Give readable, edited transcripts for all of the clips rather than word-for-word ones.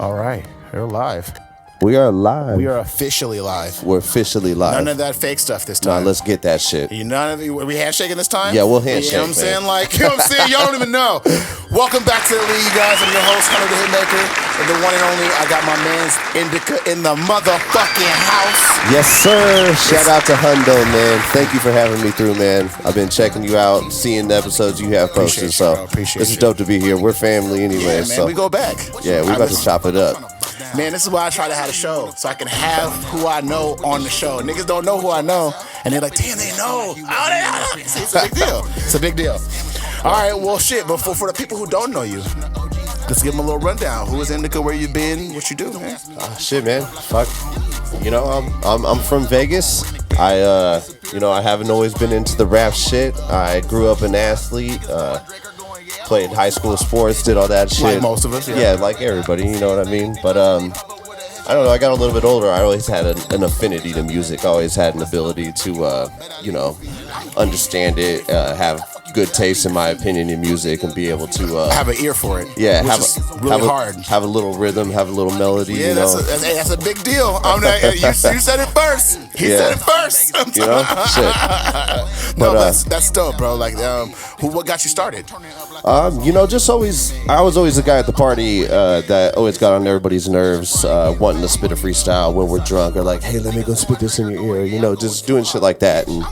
All right, we're live. We are live. We are officially live. We're officially live. None of that fake stuff this time. Nah, let's get that shit. We handshaking this time? Yeah, we'll handshake. You know what I'm saying? Like, you know what I'm saying? Y'all don't even know. Welcome back to the league, guys. I'm your host, Hundo the Hitmaker, and the one and only. I got my man's INDKA in the motherfucking house. Yes, sir. Shout out to Hundo, man. Thank you for having me through, man. I've been checking you out, seeing the episodes you have posted. Appreciate this is dope to be here. We're family anyway. Yeah, man, so we go back. Yeah, we about to chop it up. Man, this is why I try to have a show, so I can have who I know on the show. Niggas don't know who I know, and they're like, damn, they know. It's a big deal. It's a big deal. All right, well, shit, but for the people who don't know you, let's give them a little rundown. Who is INDKA, where you been, what you do, man? Shit, man. Fuck. You know, I'm from Vegas. I haven't always been into the rap shit. I grew up an athlete. Played high school sports, did all that shit. Like most of us, yeah, like everybody, you know what I mean? But I don't know, I got a little bit older. I always had an affinity to music. I always had an ability to, understand it, have good taste, in my opinion, in music, and be able to have an ear for it. Yeah, hard. Have a little rhythm, have a little melody. Yeah, you know? that's a big deal. You said it first. He said it first. You know, shit. No, that's dope, bro. Like, what got you started? I was always the guy at the party that always got on everybody's nerves, wanting to spit a freestyle when we're drunk, or like, hey, let me go spit this in your ear. You know, just doing shit like that. And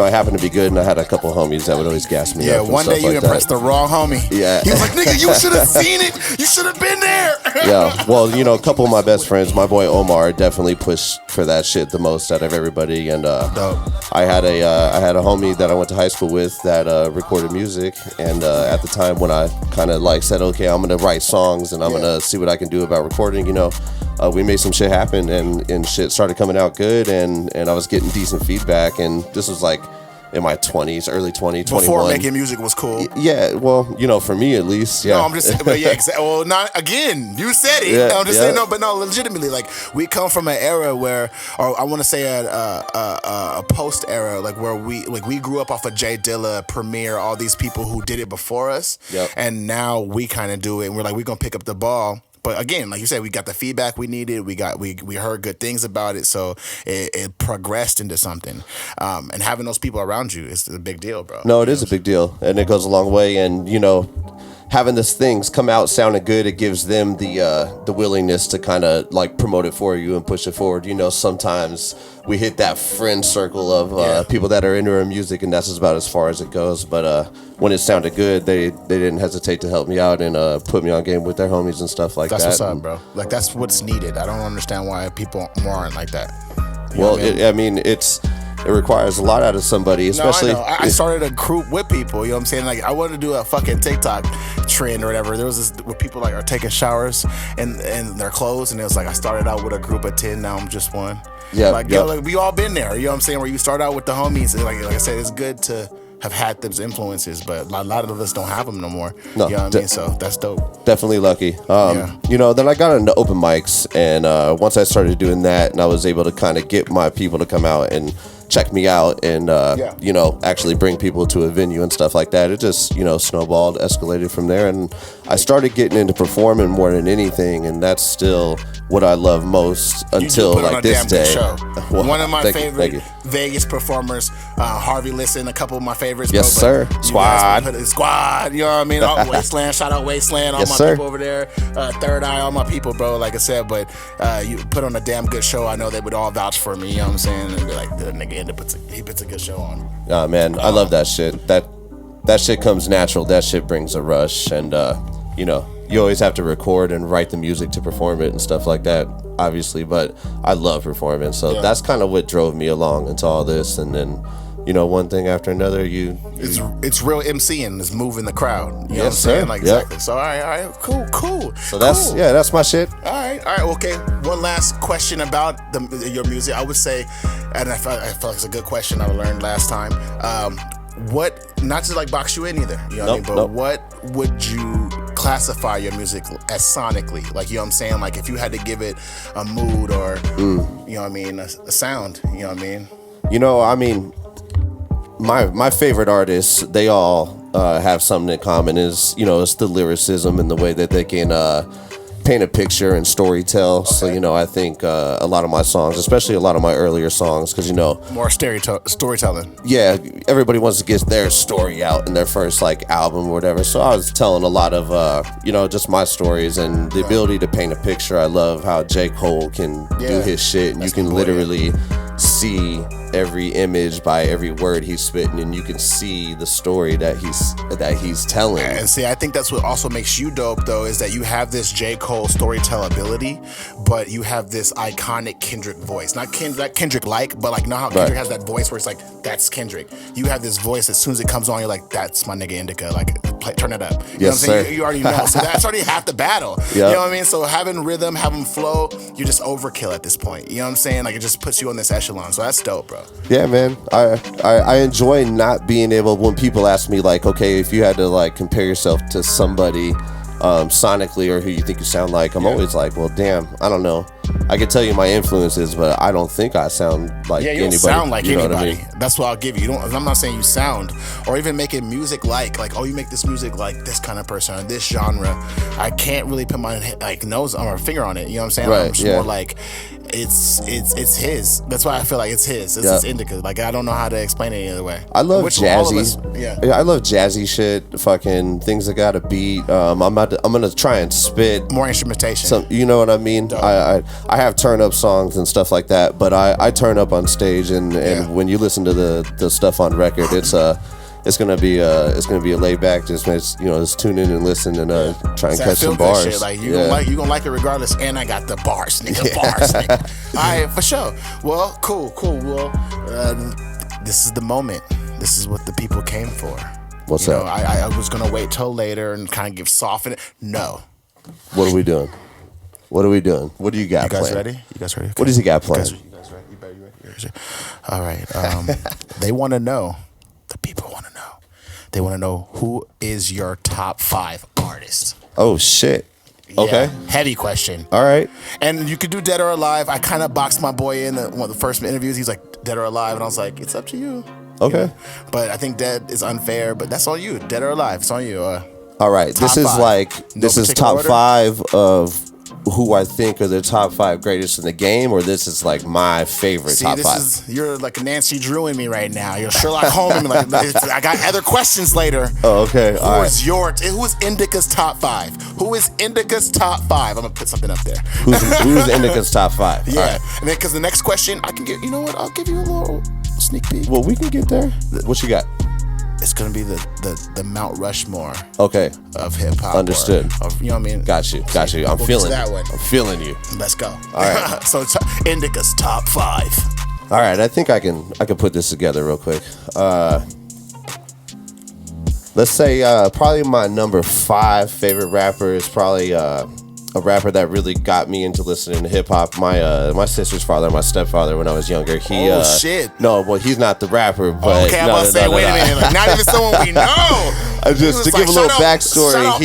I happened to be good, and I had a couple homies that would always gas me up. Yeah, one day you impressed the wrong homie. Yeah. He was like, nigga, you should have seen it. You should have been there. Yeah, well, a couple of my best friends, my boy Omar, definitely pushed for that shit the most out of everybody. And I had a homie that I went to high school with that recorded music, and at the time when I kind of like said, okay, I'm gonna write songs and I'm gonna see what I can do about recording, we made some shit happen, and shit started coming out good, and I was getting decent feedback, and this was like in my 20s, early 20s, 21. Before making music was cool. Yeah, well, for me at least, yeah. No, I'm just saying, but yeah, well, not again. You said it. Yeah, I'm just saying, legitimately, like, we come from an era where, or I want to say a post era, like, where we grew up off of Jay Dilla, Premier, all these people who did it before us, and now we kind of do it, and we're like, we're gonna pick up the ball. But again, like you said, we got the feedback we needed. We heard good things about it, so it progressed into something. And having those people around you is a big deal, bro. No, it is a big deal, and it goes a long way. And having these things come out sounding good, it gives them the willingness to kind of like promote it for you and push it forward. Sometimes we hit that friend circle of people that are into our music, and that's about as far as it goes. But when it sounded good, they didn't hesitate to help me out and put me on game with their homies and stuff like that. That's what's up, bro. Like, that's what's needed. I don't understand why people aren't like that. Well, it requires a lot out of somebody, especially. No, I started a group with people. You know what I'm saying? Like, I wanted to do a fucking TikTok trend or whatever. There was this where people like are taking showers in their clothes, and it was like I started out with a group of 10. Now I'm just one. Yeah, like we all been there. You know what I'm saying? Where you start out with the homies, and like I said, it's good to have had those influences, but a lot of us don't have them no more. No, you know what I mean? So that's dope. Definitely lucky. Then I got into open mics, and once I started doing that, and I was able to kind of get my people to come out and check me out, and actually bring people to a venue and stuff like that. It just snowballed, escalated from there, and I started getting into performing more than anything, and that's still what I love most until like this day. Well, one of my favorite Vegas performers, Harvey Listen, a couple of my favorites. Yes, sir. Squad. You know what I mean? Wasteland, shout out Wasteland, all my people over there. Third Eye, all my people, bro. Like I said, but you put on a damn good show. I know they would all vouch for me. You know what I'm saying? And be like, the nigga he puts a good show on. Oh man, I love that shit. That shit comes natural. That shit brings a rush, and you always have to record and write the music to perform it and stuff like that, obviously. But I love performing, so that's kind of what drove me along into all this. And then, one thing after another, it's real MCing, is moving the crowd. You know what I'm saying? Sir. Like, exactly. So all right, cool. So that's my shit. All right, okay. One last question about your music. I would say, and I feel like it's a good question I learned last time. What, not to like box you in either, you know what I mean? But what would you classify your music as sonically? Like, you know what I'm saying? Like, if you had to give it a mood or, you know what I mean, a sound, you know what I mean? My favorite artists, they all have something in common. Is it's the lyricism and the way that they can paint a picture and story tell. So, you know, I think a lot of my songs, especially a lot of my earlier songs, because, you know, more storytelling. Yeah, everybody wants to get their story out in their first like album or whatever. So I was telling a lot of you know, just my stories and the ability to paint a picture. I love how J. Cole can do his shit, and you can literally see every image by every word he's spitting, and you can see the story that he's telling. And see, I think that's what also makes you dope, though, is that you have this J. Cole storytell ability, but you have this iconic Kendrick voice. Not Kendrick-like, but like, know how Kendrick has that voice where it's like, that's Kendrick. You have this voice, as soon as it comes on, you're like, that's my nigga INDKA. Like, turn it up. You know what I'm saying? You already know. So that's already half the battle. Yep. You know what I mean? So having rhythm, having flow, you just overkill at this point. You know what I'm saying? Like, it just puts you on this echelon. So that's dope, bro. Yeah, man. I enjoy not being able, when people ask me like, okay, if you had to like compare yourself to somebody sonically or who you think you sound like, I'm always like, well, damn, I don't know. I can tell you my influences, but I don't think I sound like anybody. Yeah, you don't sound like anybody. What I mean? That's what I'll give you. I'm not saying you sound, or even making music like, oh, you make this music like this kind of person or this genre. I can't really put my nose or finger on it. You know what I'm saying? Right, I'm just more like, it's his. That's why I feel like it's his. It's his INDKA. Like, I don't know how to explain it any other way. I love jazzy. I love jazzy shit. Fucking things that got a beat. I'm gonna try and spit more instrumentation. You know what I mean? Dope. I have turn up songs and stuff like that, but I turn up on stage, and when you listen to the stuff on record, it's gonna be a laid back, just tune in and listen and try and catch some bars. Shit. Like you gonna like it regardless. And I got the bars, nigga. Bars, nigga. All right, for sure. Well, cool. Well, this is the moment. This is what the people came for. What's up? I was gonna wait till later and kind of give soften it. No. What are we doing? What do you got? You guys planned? ready? Okay. What does he got planned? You guys ready? You ready? All right. They want to know. The people want to know. They want to know, who is your top 5 artists? Oh shit. Okay. Heavy question. All right. And you could do dead or alive. I kind of boxed my boy in one of the first interviews. He's like, dead or alive, and I was like, it's up to you. Okay. You know? But I think dead is unfair. But that's on you. Dead or alive, it's on you. All right. This is top order? 5 of who I think are the top 5 greatest in the game, or this is like my favorite top 5? You're like a Nancy Drew in me right now. You're Sherlock Holmes in me. Like, I got other questions later. Oh, okay. Who is INDKA's top 5? Who is INDKA's top 5? I'm gonna put something up there. Who's INDKA's top 5? Yeah, right. And then because the next question, I can get. You know what? I'll give you a little sneak peek. Well, we can get there. What you got? It's gonna be the Mount Rushmore. Okay. Of hip hop. Understood. You know what I mean? Got you. I'm feeling that one. I'm feeling you. Let's go. All right. So INDKA's top 5. All right. I think I can put this together real quick. Let's say probably my number 5 favorite rapper is probably a rapper that really got me into listening to hip hop. My sister's father, my stepfather, when I was younger. Shit. No, well, he's not the rapper. But okay, I'm about to say, wait a minute, like, not even someone we know. Just to give a little backstory,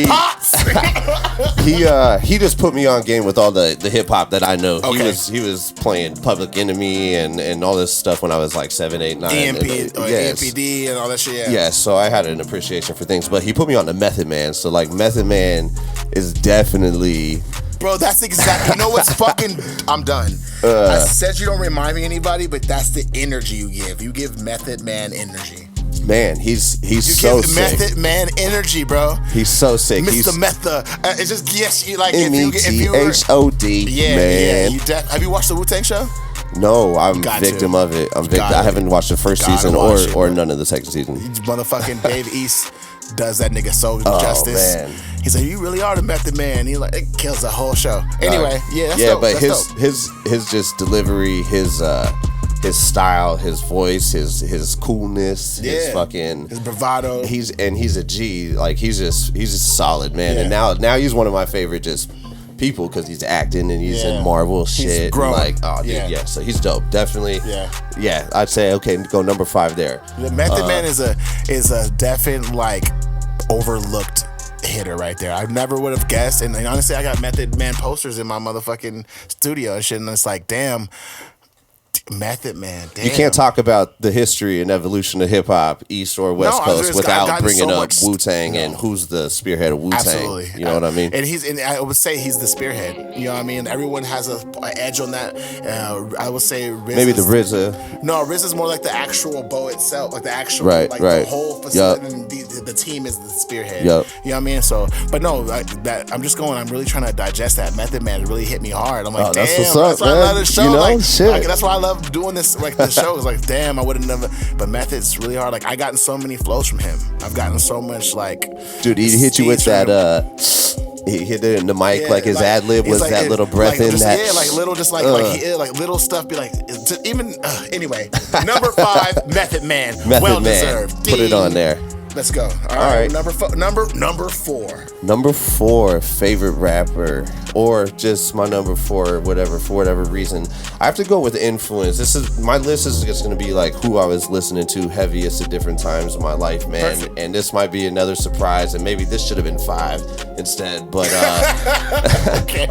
he just put me on game with all the hip hop that I know. Okay. He was playing Public Enemy and all this stuff when I was like 7, 8, 9. EMPD and all that shit. Yeah, so I had an appreciation for things, but he put me on the Method Man. So like Method Man is definitely. Bro, that's exactly. You know what's fucking. I'm done. I said you don't remind me of anybody, but that's the energy you give. You give Method Man energy. Man, he's you so give sick. Method Man energy, bro. He's so sick. Mr. Metha. It's just yes, you like METHOD. Man. Yeah. Have you watched the Wu-Tang show? No, I'm victim of it. I haven't watched the first season or none of the second season. Motherfucking Dave East does that nigga so justice. Man. He's like, you really are the Method Man. He like, it kills the whole show. Anyway, that's dope. But his just delivery, his style, his voice, his coolness, his bravado. He's a G. Like he's just solid, man. And now he's one of my favorite just people because he's acting and he's in Marvel shit. He's grown. And like, dude, so he's dope. Definitely. Yeah. I'd say okay, go number 5 there. The Method Man is a definite like overlooked hitter right there. I never would have guessed. And honestly, I got Method Man posters in my motherfucking studio and shit. And it's like, damn. Method Man. Damn. You can't talk about the history and evolution of hip hop, East or West Coast, without bringing up Wu-Tang and who's the spearhead of Wu-Tang. Absolutely. You know what I mean? And I would say he's the spearhead. You know what I mean? Everyone has an edge on that. I would say RZA. Maybe the RZA. No, RZA's more like the actual bow itself, like the actual, the whole facility. And the team is the spearhead. Yep. You know what I mean? So, but no, I'm really trying to digest that. Method Man. It really hit me hard. I'm like, damn, that's what's up, why man. I love this show. You know, like, shit. That's why I love doing this. Like the show is like, damn, I would have never. But Method's really hard. Like I gotten so many flows from him. I've gotten so much Dude, he hit you with that. He hit it in the mic like his ad lib was like, that little breath in that. Yeah, like little, just like little stuff. Be like, anyway. Number 5, Method Man. Well deserved. Put it on there. Let's go. All right. Number 4. Number 4, favorite rapper, or just my number 4, whatever, for whatever reason. I have to go with influence. My list is just going to be like who I was listening to heaviest at different times of my life, man. Perfect. And this might be another surprise, and maybe this should have been 5 instead. But okay.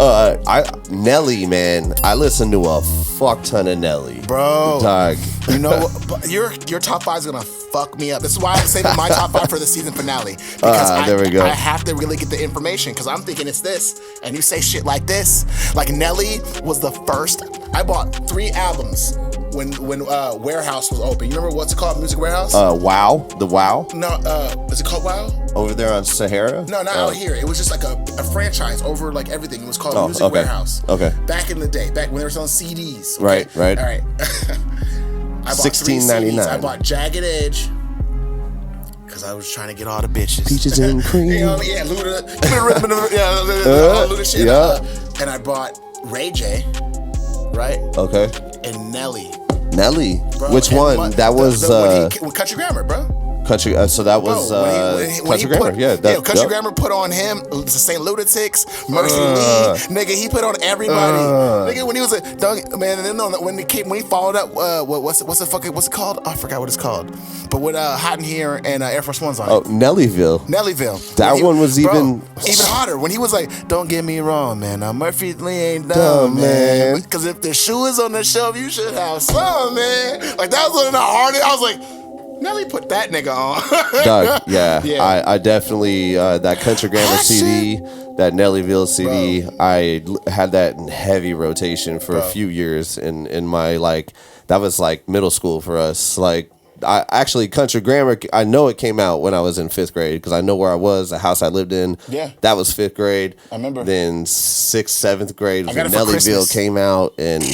Nelly, man, I listen to a fuck ton of Nelly, bro. Dog. You know, your top 5 is gonna fuck me up. This is why I'm saving my top 5 for the season finale, because there we go. I have to really get the information, because I'm thinking it's this, and you say shit like this. Like Nelly was the first. I bought 3 albums when Warehouse was open. You remember what's it called? Music Warehouse? Wow. The Wow? No, is it called Wow? Over there on Sahara? No, not out here. It was just like a franchise over like everything. It was called Music Warehouse. Okay. Back in the day, back when they were selling CDs. Okay? Right. All right. I bought $16.99. I bought Jagged Edge, because I was trying to get all the bitches. Peaches and cream. You know, yeah, Luda. Luda shit. And I bought Ray J, right? Okay. And Nelly. Bro, which one? That was with Country Grammar, bro. Country. So that was Country Grammar. Country Grammar put on him. St. Lunatics, Mercy Lee, nigga. He put on everybody, nigga. When he was when he followed up, what's it called? I forgot what it's called. But with Hot in Here and Air Force Ones on it. Oh, Nellyville. That one was even hotter. When he was like, "Don't get me wrong, man. Now Murphy Lee ain't dumb, man. Because if the shoe is on the shelf, you should have some, man." Like that was one of the hardest. I was like, Nelly put that nigga on. Dog, yeah. I definitely, that Country Grammar CD, that Nellyville CD, bro. I had that in heavy rotation for a few years in my, that was like middle school for us. Like, Country Grammar, I know it came out when I was in 5th grade, because I know where I was, the house I lived in. Yeah. That was 5th grade. I remember. Then 6th, 7th grade was when Nellyville came out, and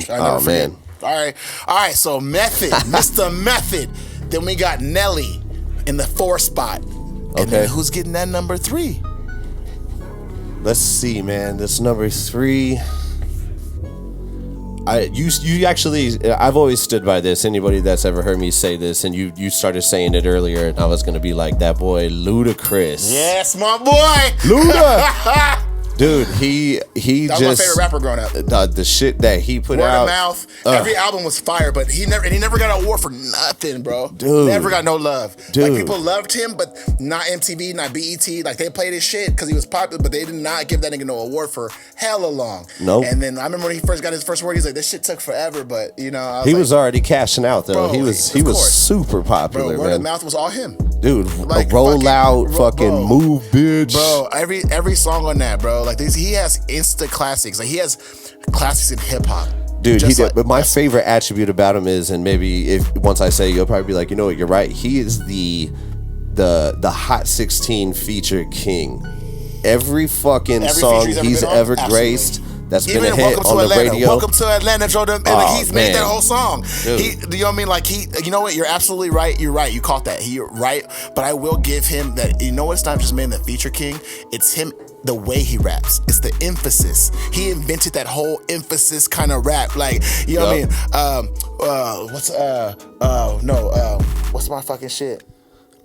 man. All right, so Method, Mr. Method. Then we got Nelly in the 4 spot. And then who's getting that number 3? Let's see, man. This number 3. You actually, I've always stood by this. Anybody that's ever heard me say this, and you started saying it earlier, and I was gonna be like, that boy Ludacris. Yes, my boy. Luda. Dude, he that was my favorite rapper growing up. The shit that he put Word out. Word of mouth. Every album was fire, but he never got an award for nothing, bro. Dude. Never got no love. Dude. Like, people loved him, but not MTV, not BET. Like, they played his shit because he was popular, but they did not give that nigga no award for hella long. Nope. And then I remember when he first got his first award, he's like, this shit took forever, but, you know. He was already cashing out, though. Bro, he was super popular, bro, man. Word of mouth was all him. Dude, like, roll out, move, bitch. Bro, every song on that, bro. Like, he has instant classics. Like, he has classics in hip hop. Dude, he did. But my favorite attribute about him is, and maybe once I say, you'll probably be like, you know what, you're right. He is the Hot 16 feature king. Every fucking song he's ever graced. That's even been a hit on the radio. Welcome to Atlanta, Jordan. He's made that whole song. You know what I mean? Like, you know what? You're absolutely right. You're right. You caught that. You're right. But I will give him that. You know what? It's not just made the feature king. It's him. The way he raps, it's the emphasis. He invented that whole emphasis kind of rap. Like, you know what I mean? What's my fucking shit?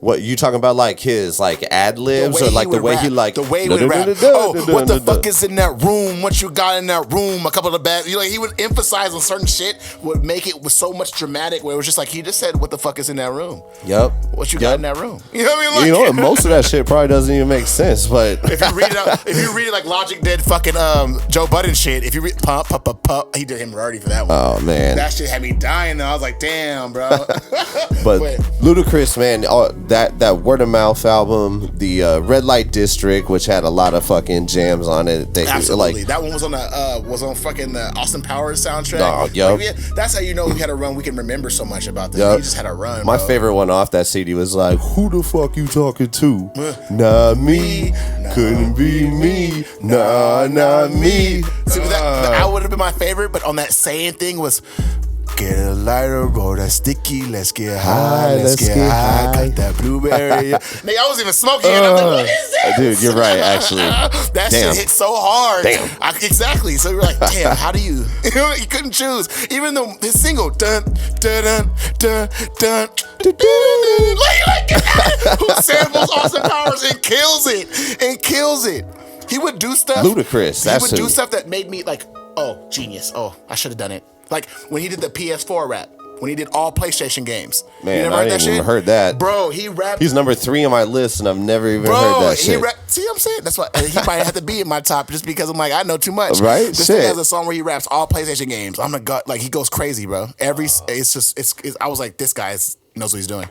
What you talking about? Like his like ad libs, or like the way he like the way he would rap. Oh, what the fuck is in that room? What you got in that room? A couple of the bad. Like he would emphasize on certain shit, would make it with so much dramatic. Where it was just like he just said, "What the fuck is in that room?" Yep. What you got in that room? You know what I mean? Like, most of that shit probably doesn't even make sense. But if you read it like Logic did fucking Joe Budden shit. If you read pump, he did him already for that one. Oh man, that shit had me dying. Though I was like, damn, bro. But Ludacris, man, that Word of Mouth album, the Red Light District, which had a lot of fucking jams on it. Absolutely, that one was on fucking the Austin Powers soundtrack. Oh, yep. Like, that's how you know we had a run. We can remember so much about this. Yep. We just had a run. My favorite one off that CD was like, "Who the fuck you talking to? Not me, couldn't be me, nah, not me." See, that would have been my favorite, but on that saying thing was. Get a lighter, roll that sticky, let's get high, let's get high. Got that blueberry. Nigga, I was even smoking it. I'm like, what is this? Dude, you're right, actually. That shit hit so hard. Damn. Exactly. So you're like, damn, how do you? You couldn't choose. Even though his single, dun, dun, dun, dun, dun, dun, dun, like, who samples Austin Powers and kills it. He would do stuff. Ludacris. He would do stuff that made me like, oh, genius. Oh, I should have done it. Like when he did the PS4 rap, when he did all PlayStation games. Man, I didn't even heard that. Bro, he rapped. He's number 3 on my list, and I've never even heard that shit. See what I'm saying? That's why he might have to be in my top just because I'm like, I know too much. Right? This thing has a song where he raps all PlayStation games. I'm like he goes crazy, bro. I was like, this guy knows what he's doing.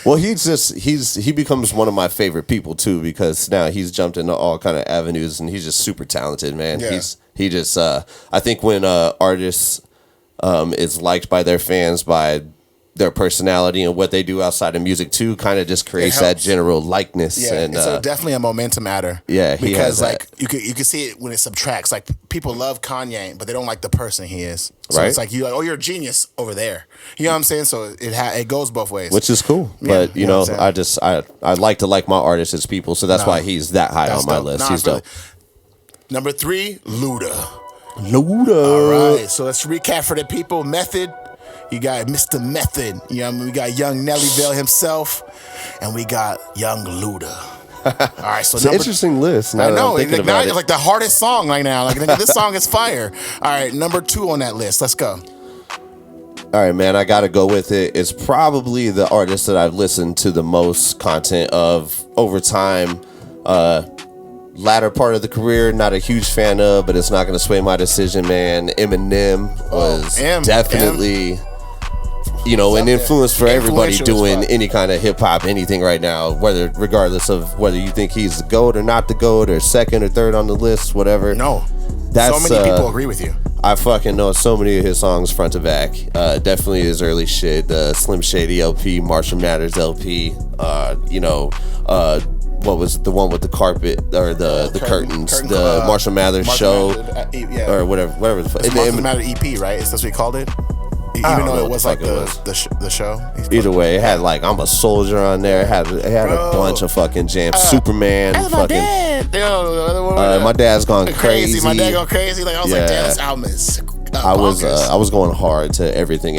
Well, he becomes one of my favorite people too, because now he's jumped into all kind of avenues, and he's just super talented, man. Yeah. I think when artists is liked by their fans, by their personality and what they do outside of music too, kind of just creates that general likeness. Yeah, and so definitely a momentum adder. Yeah, because like you can see it when it subtracts. Like people love Kanye, but they don't like the person he is. So right? It's like you're a genius over there. You know what I'm saying? So it goes both ways, which is cool. Yeah, but you know I like to like my artists as people, so that's why he's that high on my list. He's dope. Number 3, Luda. All right, so let's recap for the people. Method, you got Mr. Method. You know what I mean? We got young Nellyville himself, and we got young Luda. All right, so it's an interesting list. I know. It's like the hardest song right now. Like this song is fire. All right, number 2 on that list. Let's go. All right, man, I got to go with it. It's probably the artist that I've listened to the most content of over time. Latter part of the career, not a huge fan of, but it's not going to sway my decision, man. Eminem was definitely, an influence for everybody doing any kind of hip hop, anything right now, regardless of whether you think he's the GOAT or not the GOAT or second or third on the list, whatever. No. So many people agree with you. I fucking know so many of his songs front to back. Definitely his early shit, the Slim Shady LP, Marshall Mathers LP, what was it, the one with the carpet or the curtains, the Marshall Mathers show, or whatever the fuck. It's Marshall Mathers EP, right? That's what we called it. Even though it was like the show. Either way, it had like I'm a Soldier on there. It had a bunch of fucking jams. Superman, fucking. My dad's gone crazy. My dad gone crazy. Like I was like, damn, this album is. I was going hard to everything